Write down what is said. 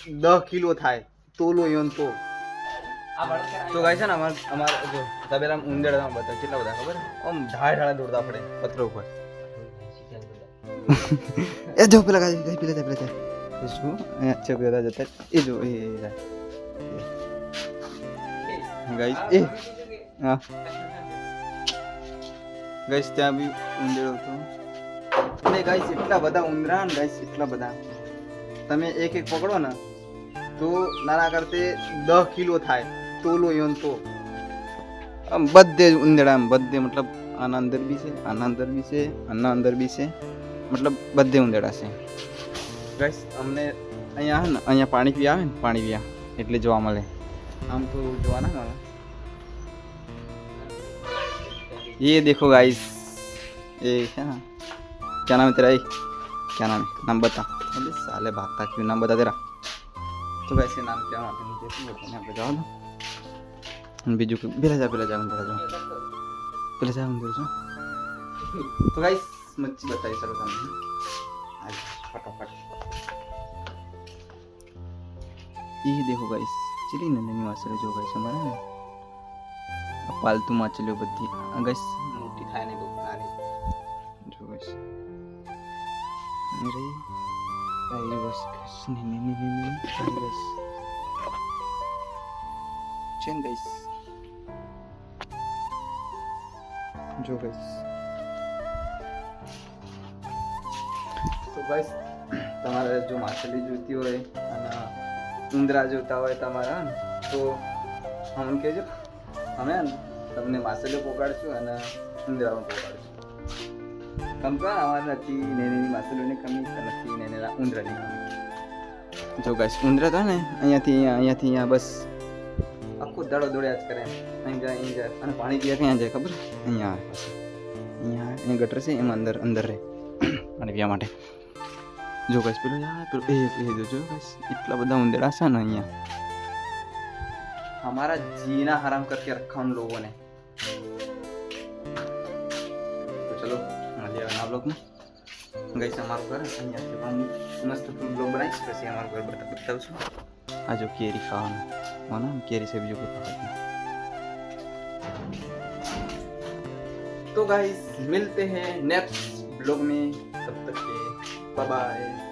10 kilo થાય તોલો યોન તો guys છે ને અમાર જો તબેલા ઉંદેડા બધા કેટલા બધા ખબર આમ ઢાળા દોડતા આપણે પથરો ઉપર એ જો પેલા ગાઈસ પેલા શું અચ્છા પેલા જતા એ જો એ ગાઈસ એ હા ગાઈસ ત્યાં બી ઉંદેડો હતો અને ગાઈસ એટલા બધા ઉંદરા ને ગાઈસ એટલા બધા તમે એક એક પકડો ને તો નાના કરતે 10 કિલો થાય તોલો યોન તો આમ બધે ઉંદેડા આમ બધે મતલબ આના અંદર બી છે આના અંદર બી છે આના અંદર બી છે મતલબ બધે ઉંદેડા છે ગાઈસ અમને અહીંયા આવે ને અહીંયા પાણી પીવા આવે ને પાણી પીવા એટલે જોવા મળે આમ તો જોવા ના મળે ये देखो गाइस ये क्या क्या नाम है तेरा क्या नाम है नाम बता अबे साले भागता क्यों नाम बता तेरा तो वैसे नाम क्या वहाँ पे नीचे से बताने आप जाओ ना बीजू को पहले जा अंदर जा तो गाइस मच्छी बताइए चलो सामने आज फटाफट ये देखो गाइस चलिए नंदनी वासरे जो गाइस हमारा है पालतू माछलीओ बधी गाइस मोटी थाय ने नानी जो गाइस मेरे ये बस नहीं गाइस चेन गाइस जो गाइस तो गाइस તમારે જો માછલી જોઈતી હોય અને ઉંદરા જોતા હોય તમારા તો અમને કહેજો અમે તમને માછલીઓ પોગાડશું અને ઉંદરાઓ પોગાડશું કમ તો અમારે નથી નેની માછલીઓની કમી નથી નેનેલા ઉંદરાની કમી જો ગાઈસ ઉંદરા તો ને અહીંયાથી બસ આખો દાડો દોડ્યા જ કરે અહીં જાય અને પાણી પીવા ક્યાં જાય ખબર અહીંયા ગટર છે એમાં અંદર રહે પાણી પીવા માટે જો ગાઈસ પેલો જો ગાઈસ એટલા બધા ઉંદરા છે ને અહીંયા हमारा जीना हराम करके रखा उन लोगों ने तो चलो મળીએ आप लोग में गाइस हमारा घर અહીંયા से हम मस्त फूल ब्लॉग बनाई પછી हमारा घर बताऊं છું આ જો કેરી ખાવાનું માનો કેરી से बीजू को खाते तो गाइस मिलते हैं नेक्स्ट ब्लॉग में तब तक के बाय बाय।